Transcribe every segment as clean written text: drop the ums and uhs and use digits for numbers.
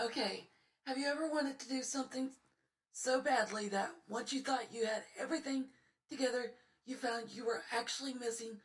Okay, have you ever wanted to do something so badly that once you thought you had everything together, you found you were actually missing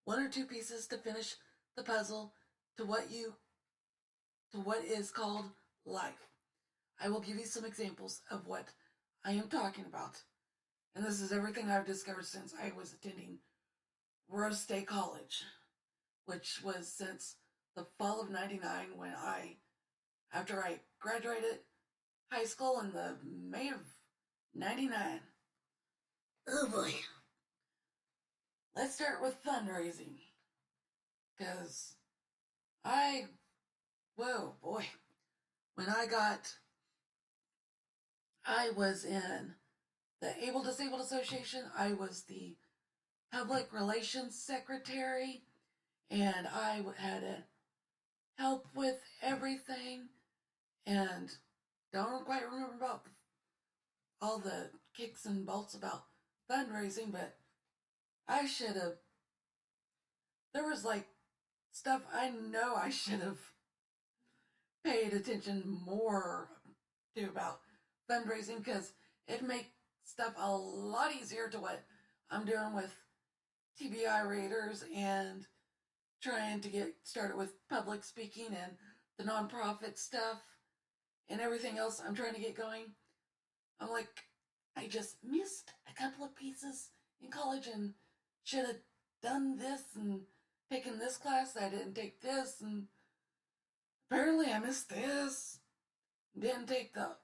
one or two pieces to finish the puzzle to what is called life? I will give you some examples of what I am talking about. And this is everything I've discovered since I was attending Rose State College, which was since the fall of 99 when after I graduated high school in the May of 99. Oh boy. Let's start with fundraising. Because I, whoa boy, when I was in the Able Disabled Association, I was the public relations secretary, and I had to help with everything, and don't quite remember about all the kicks and bolts about fundraising, but I should have. There was like stuff I know I should have paid attention more to about fundraising because it makes stuff a lot easier to what I'm doing with TBI readers and trying to get started with public speaking and the nonprofit stuff and everything else I'm trying to get going. I'm like, I just missed a couple of pieces in college and should have done this and taken this class. I didn't take this, and apparently I missed this. Didn't take the.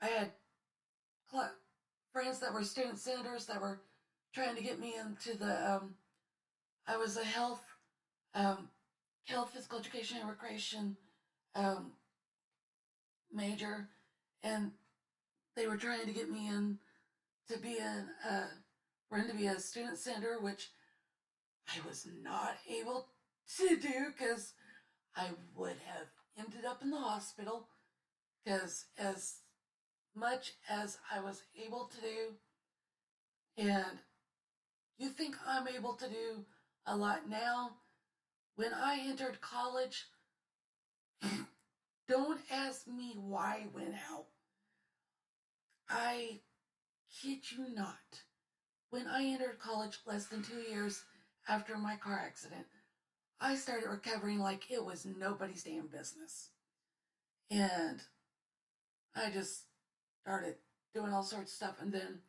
I had friends that were student senators that were trying to get me into the. I was a um, health, physical education, and recreation um, major, and they were trying to get me in to be to be a student senator, which I was not able to do because I would have ended up in the hospital. Because as much as I was able to do, and you think I'm able to do a lot now, when I entered college, don't ask me why I went out. I kid you not. When I entered college less than 2 years after my car accident, I started recovering like it was nobody's damn business. And I just started doing all sorts of stuff. And then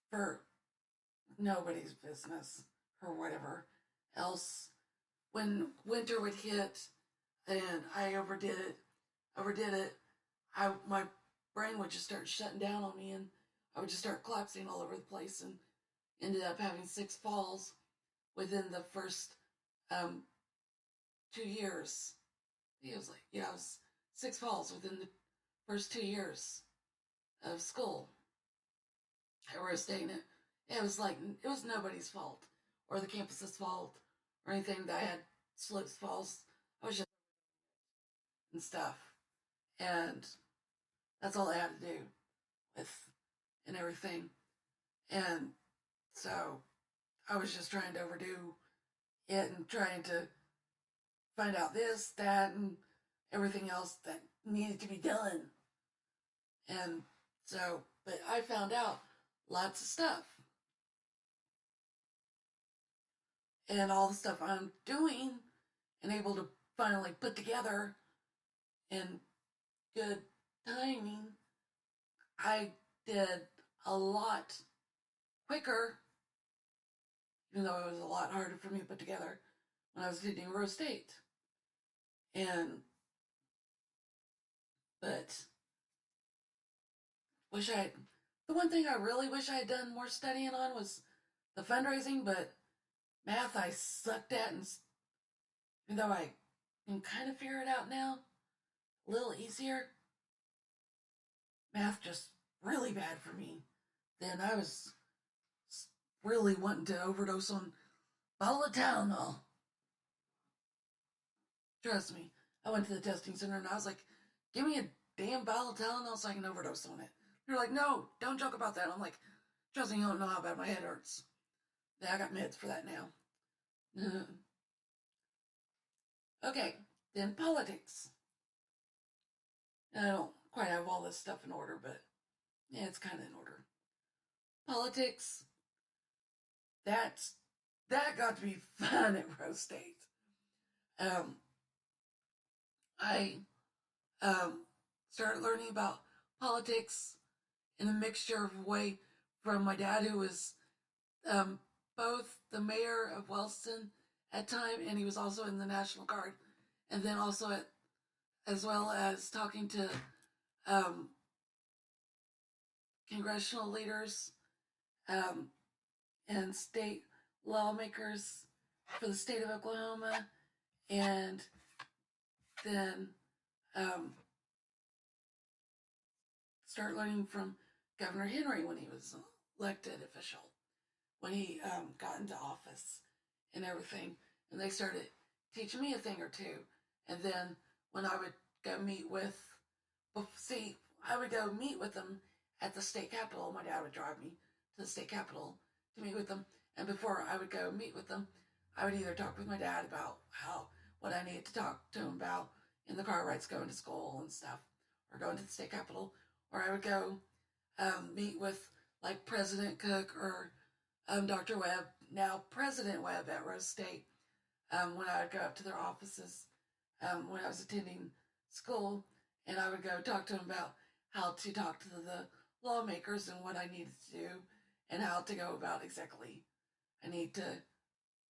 for nobody's business or whatever else, when winter would hit and I overdid it, my brain would just start shutting down on me and I would just start collapsing all over the place and ended up having 6 falls within the first um, 2 years. It was like, yeah, it was 6 falls within the first 2 years of school. I was staying it. It was like, it was nobody's fault or the campus's fault or anything that I had slips, falls. I was just and stuff. And that's all I had to do with and everything. And so I was just trying to overdo it and trying to find out this, that, and everything else that needed to be done. And so, but I found out lots of stuff. And all the stuff I'm doing and able to finally put together in good timing, I did a lot quicker, even though it was a lot harder for me to put together when I was attending Rose State. And, but, wish I, the one thing I really wish I had done more studying on was the fundraising, but math I sucked at, and even though I can kind of figure it out now, a little easier, math just really bad for me. Then I was really wanting to overdose on bottle of Tylenol. Trust me, I went to the testing center and I was like, give me a damn bottle of Tylenol so I can overdose on it. They're like, no, don't joke about that. I'm like, trust me, you don't know how bad my head hurts. Yeah, I got meds for that now. Okay, then politics. And I don't quite have all this stuff in order, but yeah, it's kind of in order. Politics, that's that got to be fun at Rose State. Um, I started learning about politics in a mixture of way from my dad, who was um, both the mayor of Wellston at time, and he was also in the National Guard, and then also as well as talking to um, congressional leaders um, and state lawmakers for the state of Oklahoma, and then um, start learning from Governor Henry when he was elected official, when he got into office and everything. And they started teaching me a thing or two. And then when I would go meet with, see, I would go meet with them at the state capitol. My dad would drive me to the state capitol to meet with them. And before I would go meet with them, I would either talk with my dad about what I needed to talk to him about in the car rides going to school and stuff, or going to the state capitol, or I would go meet with like President Cook or Dr. Webb, now President Webb at Rose State, when I would go up to their offices when I was attending school, and I would go talk to them about how to talk to the lawmakers and what I needed to do, and how to go about exactly I need to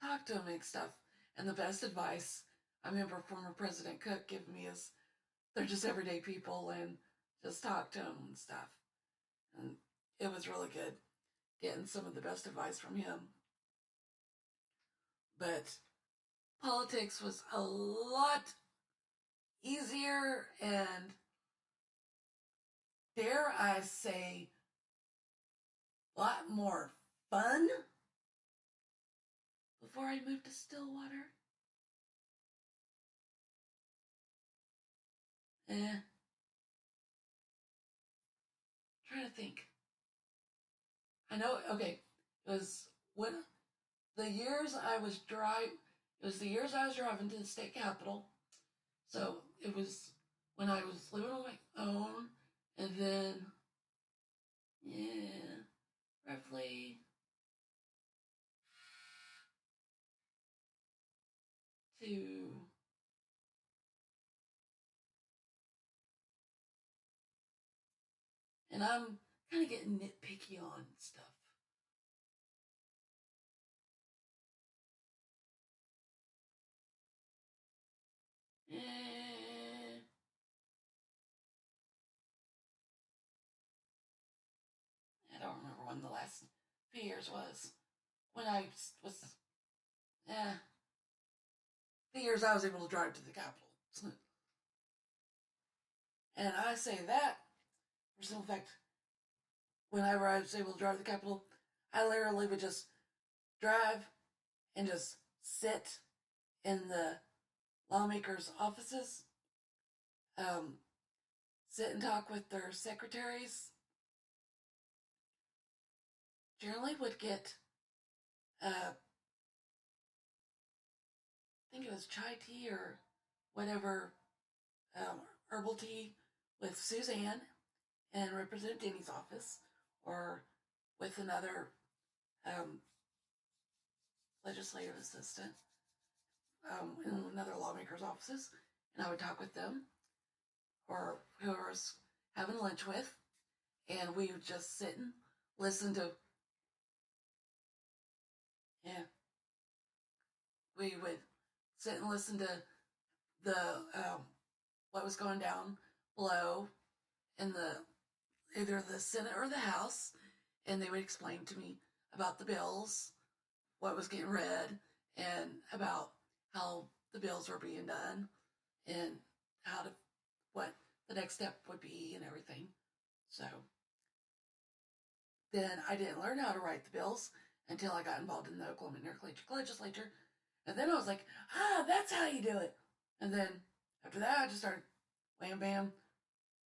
talk to them and stuff. And the best advice I remember former President Cook giving me is they're just everyday people and just talk to them and stuff. And it was really good getting some of the best advice from him. But politics was a lot easier and, dare I say, a lot more fun before I moved to Stillwater. Trying to think. I know, okay, it was when the years I was driving, it was the years I was driving to the state capitol. So it was when I was living on my own, and then, yeah, roughly to, and I'm kind of getting nitpicky on stuff. Eh, I don't remember when the last few years was. When I was, eh, the years I was able to drive to the Capitol. And I say that for simple fact, whenever I was able to drive to the Capitol, I literally would just drive and just sit in the lawmakers' offices, um, sit and talk with their secretaries. Generally would get, I think it was chai tea or whatever, um, herbal tea with Suzanne and Representative Denny's office, or with another um, legislative assistant in another lawmaker's offices, and I would talk with them or whoever I was having lunch with, and we would just sit and listen to, yeah, we would sit and listen to the what was going down below in the either the Senate or the House, and they would explain to me about the bills, what was getting read, and about how the bills were being done, and how to what the next step would be and everything. So then I didn't learn how to write the bills until I got involved in the Oklahoma Intercollegiate Legislature. And then I was like, that's how you do it. And then after that, I just started wham bam,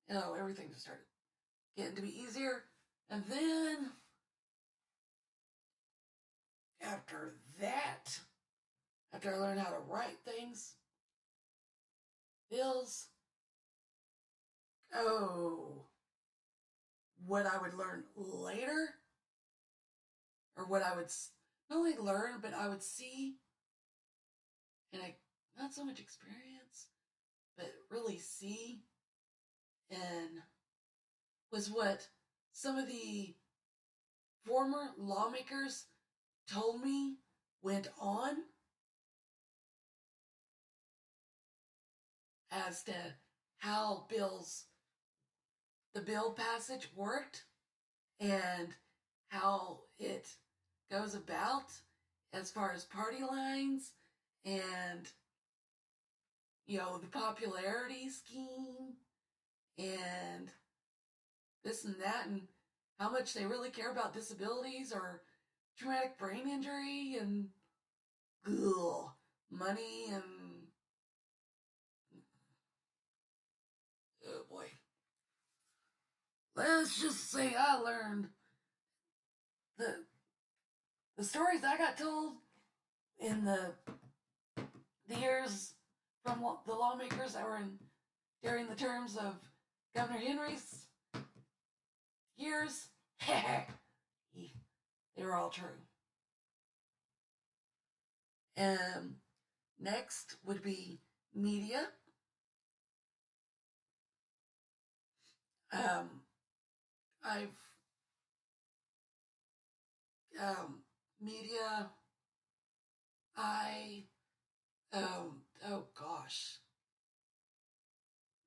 everything just started getting to be easier. And then after that, after I learned how to write things, bills, Oh, what I would learn later, or what I would not only learn, but I would see, and I not so much experience, but really see, and was what some of the former lawmakers told me went on as to how the bill passage worked and how it goes about as far as party lines and the popularity scheme and this and that, and how much they really care about disabilities or traumatic brain injury and ugh, money and oh boy. Let's just say I learned the stories I got told in the years from the lawmakers that were in during the terms of Governor Henry's years. They were all true. Next would be media. I've media. I oh gosh,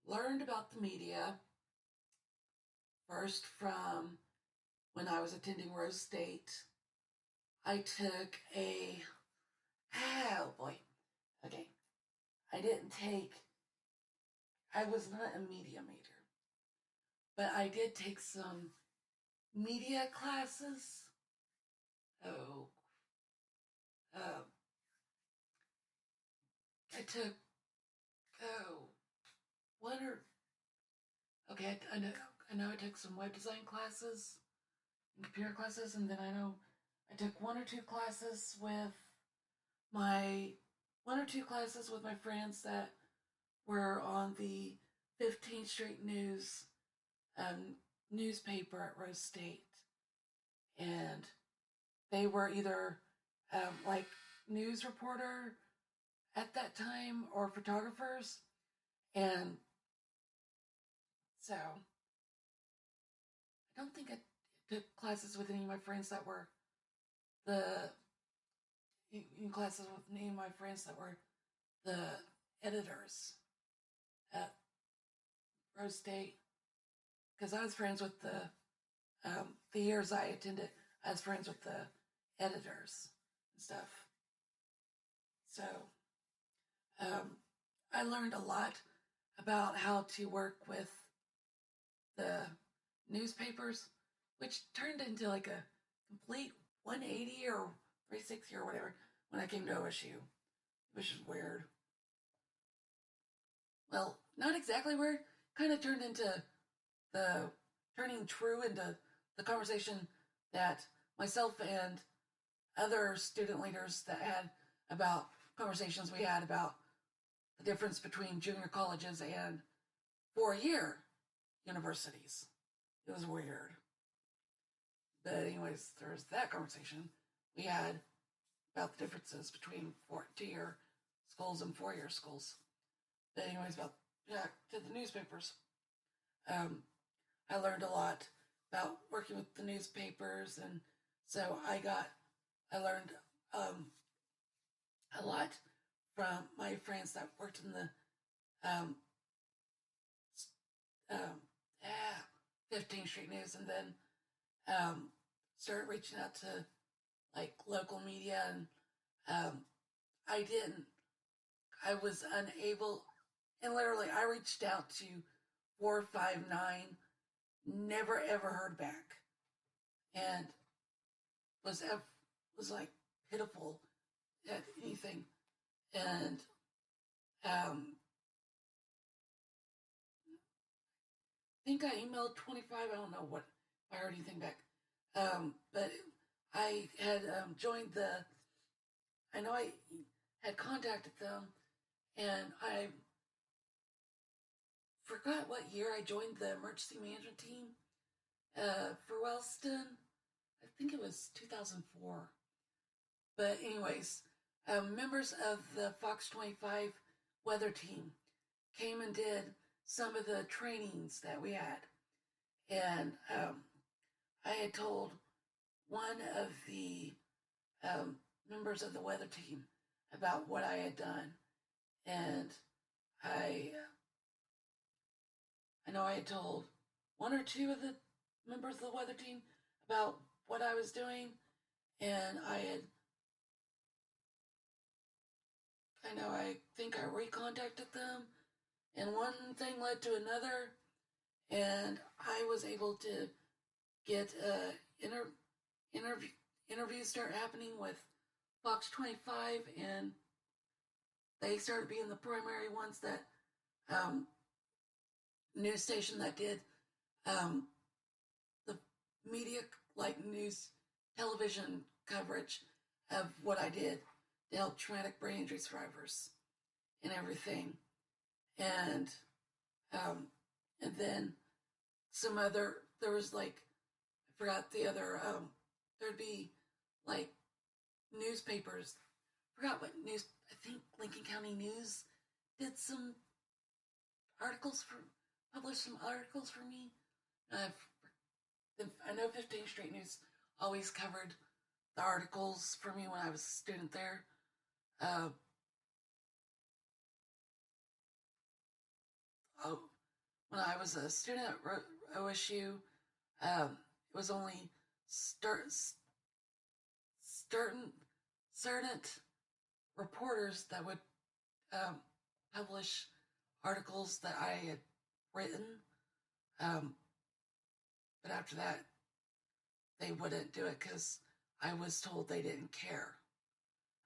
learned about the media first from when I was attending Rose State. I took oh boy, okay. I was not a media major, but I did take some media classes. Oh, uh, I took, oh, one or, okay, I know I took some web design classes and computer classes, and then I know I took one or two classes with my, friends that were on the 15th Street News newspaper at Rose State. And they were either like news reporter at that time or photographers. And so I don't think I took classes with any of my friends that were in classes with any of my friends that were the editors at Rose State, because I was friends with the years I attended, I was friends with the editors and stuff. So I learned a lot about how to work with the newspapers, which turned into like a complete 180 or 360 or whatever when I came to OSU, which is weird. Well, not exactly weird. Kind of turned into turning true into the conversation that myself and other student leaders that had about conversations we had about the difference between junior colleges and 4-year universities. It was weird. But anyways, there's that conversation we had about the differences between 2-year schools and 4-year schools. But anyways, to the newspapers. I learned a lot about working with the newspapers, and so I learned a lot from my friends that worked in the um, um, 15th Street News, and then started reaching out to like local media, and um, I was unable, and literally I reached out to 459, never ever heard back, and was like pitiful at anything, and I think I emailed 25. I don't know what if I heard anything back, but I had joined the. I know I had contacted them, and I forgot what year I joined the emergency management team for Wellston. I think it was 2004. But anyways, members of the Fox 25 weather team came and did some of the trainings that we had. And I had told one of the members of the weather team about what I had done. And I know I had told one or two of the members of the weather team about what I was doing. And I think I recontacted them. And one thing led to another. And I was able to get interviews start happening with Fox 25, and they started being the primary ones that news station that did the media, like news television coverage of what I did to help traumatic brain injury survivors and everything. And then there was like, I forgot the other, there'd be like newspapers. I forgot what news, I think Lincoln County News did published some articles for me. I know 15th Street News always covered the articles for me when I was a student there. When I was a student at OSU, it was only certain reporters that would publish articles that I had written. But after that, they wouldn't do it because I was told they didn't care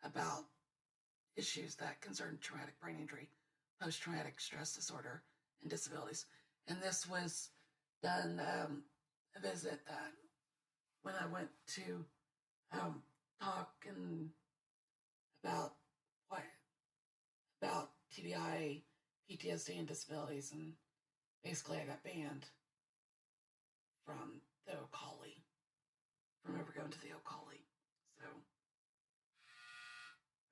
about issues that concerned traumatic brain injury, post-traumatic stress disorder, and disabilities. And this was done a visit that when I went to talk about TBI, PTSD, and disabilities, and basically I got banned from the Ocali, from ever going to the Ocali. So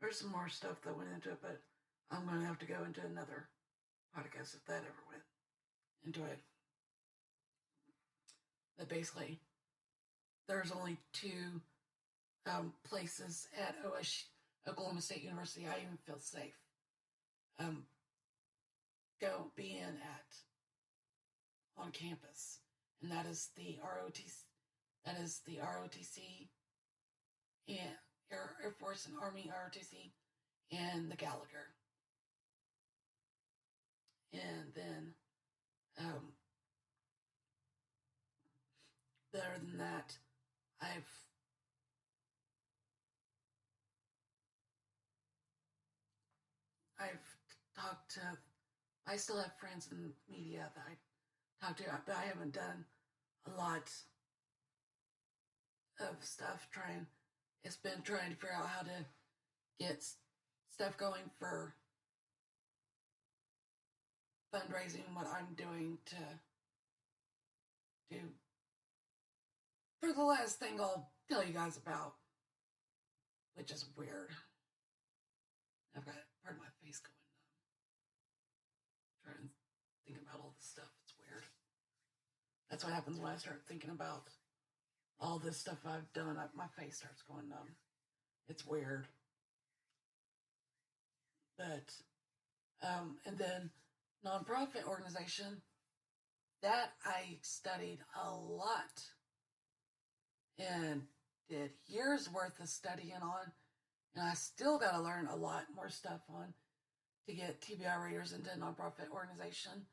there's some more stuff that went into it, but I'm going to have to go into another podcast if that ever went into it. But basically, there's only two places at Oklahoma State University I even feel safe being at on campus, and that is the ROTC, and Air Force and Army ROTC, and the Gallagher. And then better than that, I still have friends in media that I talk to, but I haven't done a lot of stuff it's been trying to figure out how to get stuff going for fundraising, what I'm doing to do. For the last thing I'll tell you guys about, which is weird. I've got part of my face going numb. Trying to think about all this stuff. It's weird. That's what happens when I start thinking about all this stuff I've done. My face starts going numb. It's weird. But, and then nonprofit organization, that I studied a lot and did years worth of studying on, and I still got to learn a lot more stuff on to get TBI readers into a nonprofit organization,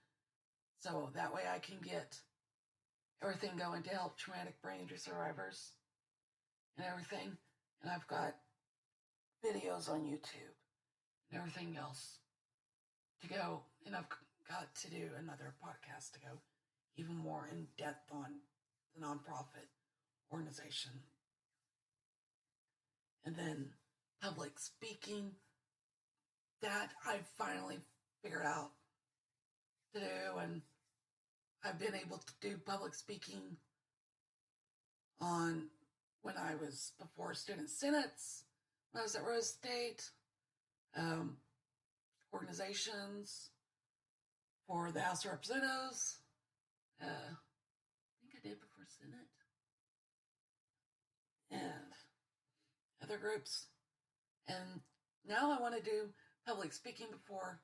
so that way I can get everything going to help traumatic brain injury survivors and everything. And I've got videos on YouTube and everything else to go, and I've got to do another podcast to go even more in depth on the nonprofit organization. And then public speaking, that I finally figured out to do, and I've been able to do public speaking on when I was before student senates, when I was at Rose State, um, organizations for the House of Representatives. I think I did before Senate and other groups. And now I want to do public speaking before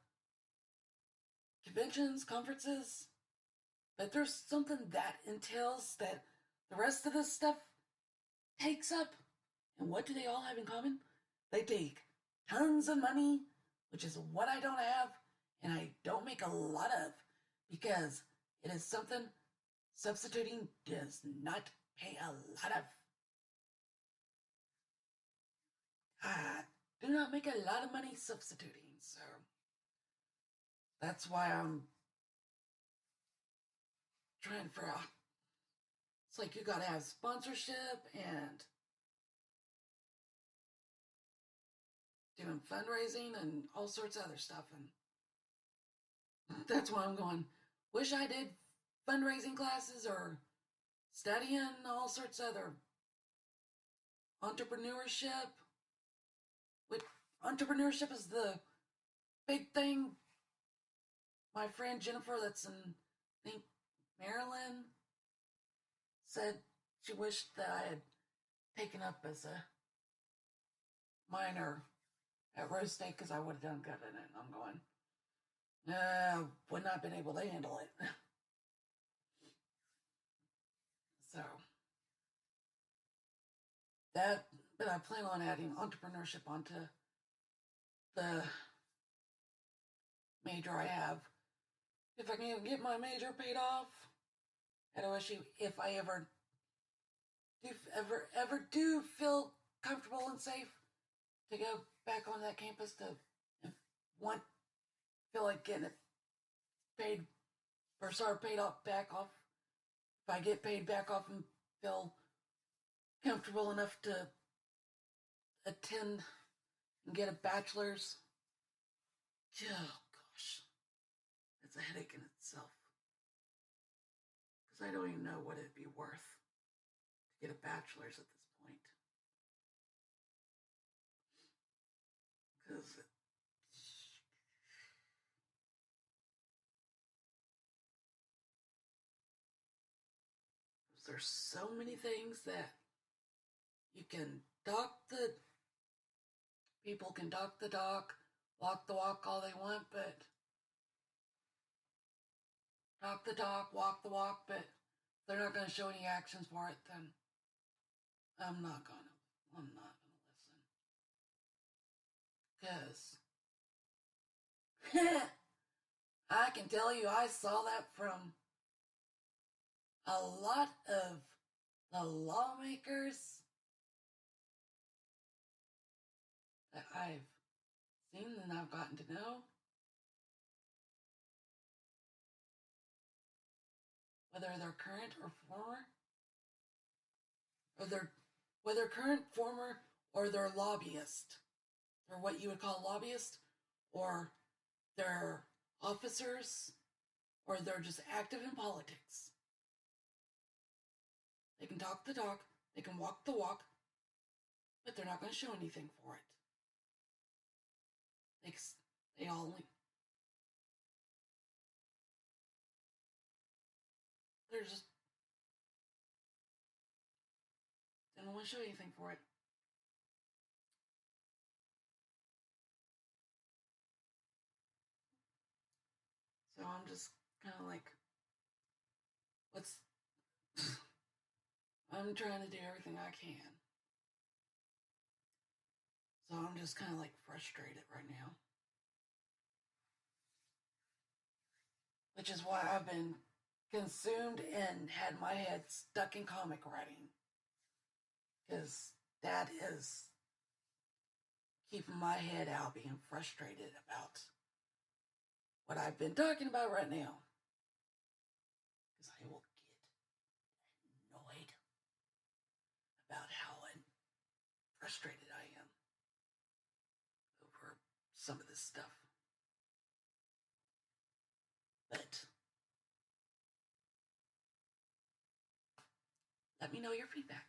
conventions, conferences. But there's something that entails that the rest of this stuff takes up. And what do they all have in common? They take tons of money, which is what I don't have, and I don't make a lot of, because it is something substituting does not pay a lot of. I do not make a lot of money substituting, so that's why I'm trying for it's like you gotta have sponsorship and doing fundraising and all sorts of other stuff, and that's why I'm going, wish I did fundraising classes or studying all sorts of other entrepreneurship. With entrepreneurship is the big thing. My friend Jennifer, that's in, I think, Maryland, said she wished that I had taken up as a minor at Rose State because I would have done good in it. And I'm going, would not have been able to handle it. So that, but I plan on adding entrepreneurship onto the major I have. If I can even get my major paid off at OSU, if I ever do feel comfortable and safe to go back on that campus to feel like getting it paid or paid off back off. If I get paid back off and feel comfortable enough to attend and get a bachelor's, oh gosh, it's a headache in itself. Because I don't even know what it'd be worth to get a bachelor's at this point. Because there's so many things that you can people can talk the talk, walk the walk all they want, but talk the talk, walk the walk, but they're not going to show any actions for it, then I'm not going to listen. Because I can tell you I saw that from a lot of the lawmakers that I've seen and I've gotten to know. Whether they're current or former, whether current, former, or they're lobbyist, or what you would call lobbyist, or they're officers, or they're just active in politics. They can talk the talk, they can walk the walk, but they're not going to show anything for it. They all they're just they don't want to show anything for it. So I'm just kind of like, I'm trying to do everything I can. So I'm just kind of like frustrated right now. Which is why I've been consumed and had my head stuck in comic writing. Because that is keeping my head out, being frustrated about what I've been talking about right now. Because I will get annoyed about how frustrated I am over some of this stuff. But Let me know your feedback.